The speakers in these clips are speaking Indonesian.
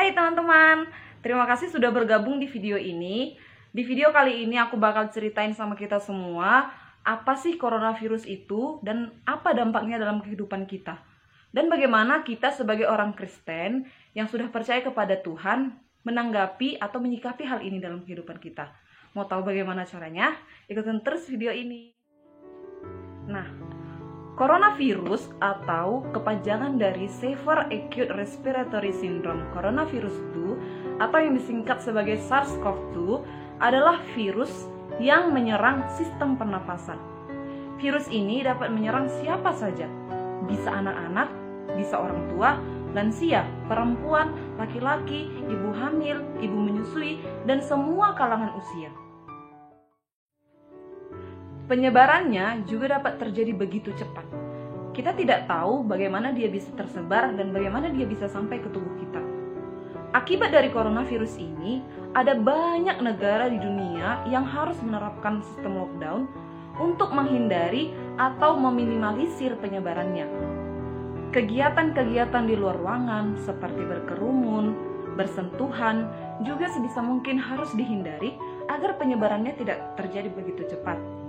Hai teman-teman, terima kasih sudah bergabung di video ini. Di video kali ini aku bakal ceritain sama kita semua apa sih coronavirus itu dan apa dampaknya dalam kehidupan kita. Dan bagaimana kita sebagai orang Kristen yang sudah percaya kepada Tuhan menanggapi atau menyikapi hal ini dalam kehidupan kita. Mau tahu bagaimana caranya? Ikutin terus video ini. Nah, coronavirus atau kepanjangan dari Severe Acute Respiratory Syndrome coronavirus 2 atau yang disingkat sebagai SARS-CoV-2 adalah virus yang menyerang sistem pernapasan. Virus ini dapat menyerang siapa saja, bisa anak-anak, bisa orang tua, lansia, perempuan, laki-laki, ibu hamil, ibu menyusui, dan semua kalangan usia. Penyebarannya juga dapat terjadi begitu cepat. Kita tidak tahu bagaimana dia bisa tersebar dan bagaimana dia bisa sampai ke tubuh kita. Akibat dari coronavirus ini, ada banyak negara di dunia yang harus menerapkan sistem lockdown untuk menghindari atau meminimalisir penyebarannya. Kegiatan-kegiatan di luar ruangan seperti berkerumun, bersentuhan, juga sebisa mungkin harus dihindari agar penyebarannya tidak terjadi begitu cepat.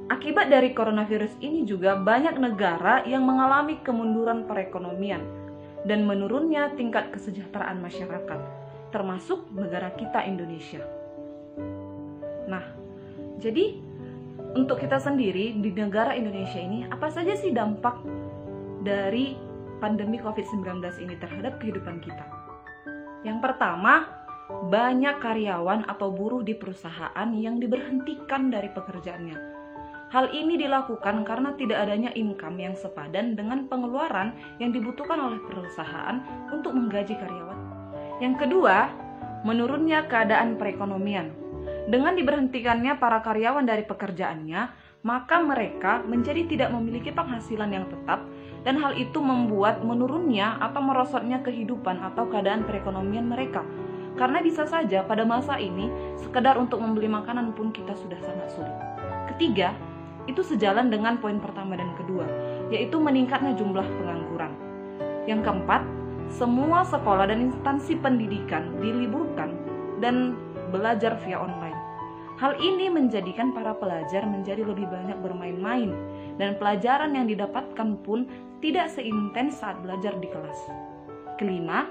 Akibat dari coronavirus ini juga banyak negara yang mengalami kemunduran perekonomian dan menurunnya tingkat kesejahteraan masyarakat, termasuk negara kita Indonesia. Nah, jadi untuk kita sendiri di negara Indonesia ini, apa saja sih dampak dari pandemi COVID-19 ini terhadap kehidupan kita? Yang pertama, banyak karyawan atau buruh di perusahaan yang diberhentikan dari pekerjaannya. Hal ini dilakukan karena tidak adanya income yang sepadan dengan pengeluaran yang dibutuhkan oleh perusahaan untuk menggaji karyawan. Yang kedua, menurunnya keadaan perekonomian. Dengan diberhentikannya para karyawan dari pekerjaannya, maka mereka menjadi tidak memiliki penghasilan yang tetap dan hal itu membuat menurunnya atau merosotnya kehidupan atau keadaan perekonomian mereka. Karena bisa saja pada masa ini, sekedar untuk membeli makanan pun kita sudah sangat sulit. Ketiga, itu sejalan dengan poin pertama dan kedua, yaitu meningkatnya jumlah pengangguran. Yang keempat, semua sekolah dan instansi pendidikan diliburkan dan belajar via online. Hal ini menjadikan para pelajar menjadi lebih banyak bermain-main, dan pelajaran yang didapatkan pun tidak seintens saat belajar di kelas. Kelima,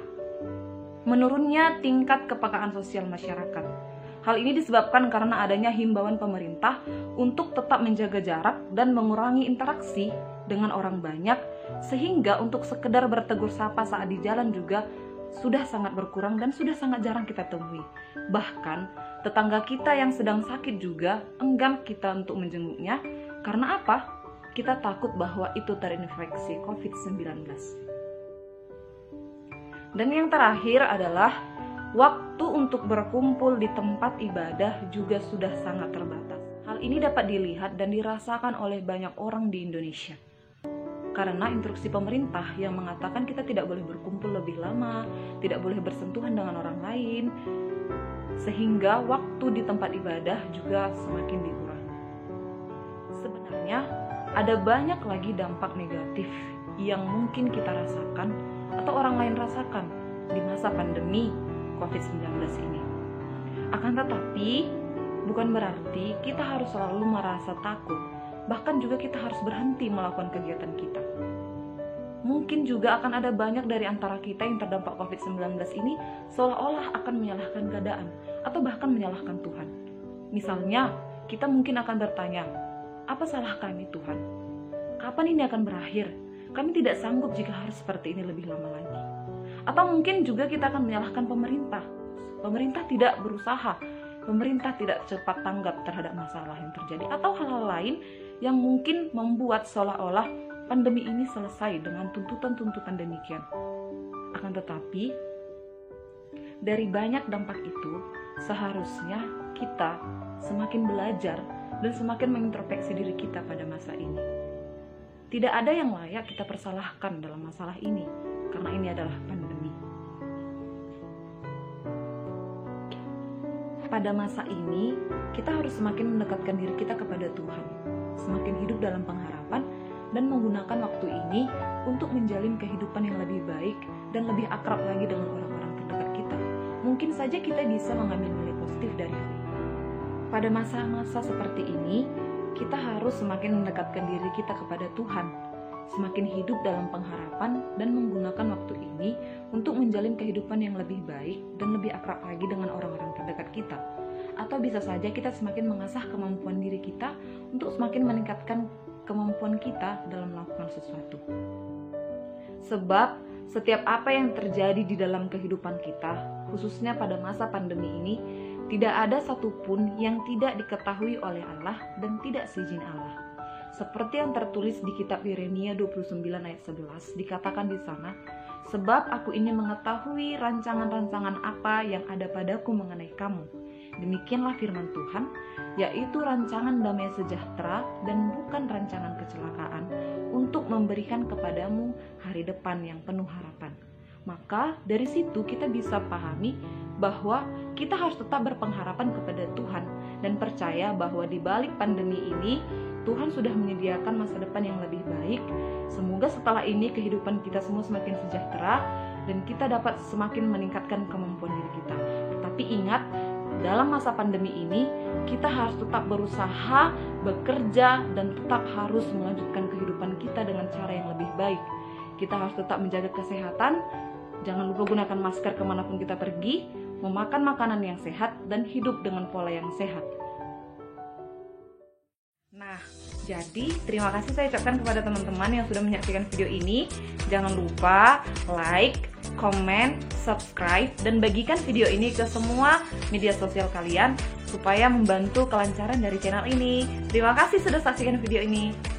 menurunnya tingkat kepekaan sosial masyarakat. Hal ini disebabkan karena adanya himbauan pemerintah untuk tetap menjaga jarak dan mengurangi interaksi dengan orang banyak, sehingga untuk sekedar bertegur sapa saat di jalan juga sudah sangat berkurang dan sudah sangat jarang kita temui. Bahkan tetangga kita yang sedang sakit juga enggan kita untuk menjenguknya. Karena apa? Kita takut bahwa itu terinfeksi COVID-19. Dan yang terakhir adalah waktu untuk berkumpul di tempat ibadah juga sudah sangat terbatas. Hal ini dapat dilihat dan dirasakan oleh banyak orang di Indonesia. Karena instruksi pemerintah yang mengatakan kita tidak boleh berkumpul lebih lama, tidak boleh bersentuhan dengan orang lain, sehingga waktu di tempat ibadah juga semakin dikurangi. Sebenarnya ada banyak lagi dampak negatif yang mungkin kita rasakan atau orang lain rasakan di masa pandemi COVID-19 ini. Akan tetapi, bukan berarti kita harus selalu merasa takut, bahkan juga kita harus berhenti melakukan kegiatan kita. Mungkin juga akan ada banyak dari antara kita yang terdampak COVID-19 ini seolah-olah akan menyalahkan keadaan atau bahkan menyalahkan Tuhan. Misalnya, kita mungkin akan bertanya, apa salah kami Tuhan? Kapan ini akan berakhir? Kami tidak sanggup jika harus seperti ini lebih lama lagi. Atau mungkin juga kita akan menyalahkan pemerintah. Pemerintah tidak berusaha, pemerintah tidak cepat tanggap terhadap masalah yang terjadi, atau hal-hal lain yang mungkin membuat seolah-olah pandemi ini selesai dengan tuntutan-tuntutan demikian. Akan tetapi, dari banyak dampak itu, seharusnya kita semakin belajar dan semakin mengintrospeksi diri kita pada masa ini. Tidak ada yang layak kita persalahkan dalam masalah ini, karena ini adalah pandemi. Pada masa ini, kita harus semakin mendekatkan diri kita kepada Tuhan, semakin hidup dalam pengharapan, dan menggunakan waktu ini untuk menjalin kehidupan yang lebih baik dan lebih akrab lagi dengan orang-orang terdekat. mungkin saja kita bisa mengambil nilai positif dari hal itu. Pada masa-masa seperti ini, kita harus semakin mendekatkan diri kita kepada Tuhan, semakin hidup dalam pengharapan dan menggunakan waktu ini untuk menjalin kehidupan yang lebih baik dan lebih akrab lagi dengan orang-orang terdekat kita. Atau bisa saja kita semakin mengasah kemampuan diri kita untuk semakin meningkatkan kemampuan kita dalam melakukan sesuatu. Sebab setiap apa yang terjadi di dalam kehidupan kita, khususnya pada masa pandemi ini, tidak ada satupun yang tidak diketahui oleh Allah dan tidak seizin Allah. Seperti yang tertulis di kitab Yeremia 29 ayat 11, dikatakan di sana, "Sebab aku ini mengetahui rancangan-rancangan apa yang ada padaku mengenai kamu. Demikianlah firman Tuhan, yaitu rancangan damai sejahtera dan bukan rancangan kecelakaan, untuk memberikan kepadamu hari depan yang penuh harapan." Maka dari situ kita bisa pahami bahwa kita harus tetap berpengharapan kepada Tuhan dan percaya bahwa di balik pandemi ini Tuhan sudah menyediakan masa depan yang lebih baik. Semoga setelah ini kehidupan kita semua semakin sejahtera dan kita dapat semakin meningkatkan kemampuan diri kita. Tetapi ingat, dalam masa pandemi ini kita harus tetap berusaha, bekerja, dan tetap harus melanjutkan kehidupan kita dengan cara yang lebih baik. Kita harus tetap menjaga kesehatan, jangan lupa gunakan masker kemanapun kita pergi, memakan makanan yang sehat, dan hidup dengan pola yang sehat. Nah, jadi terima kasih saya ucapkan kepada teman-teman yang sudah menyaksikan video ini. Jangan lupa like, komen, subscribe, dan bagikan video ini ke semua media sosial kalian supaya membantu kelancaran dari channel ini. Terima kasih sudah saksikan video ini.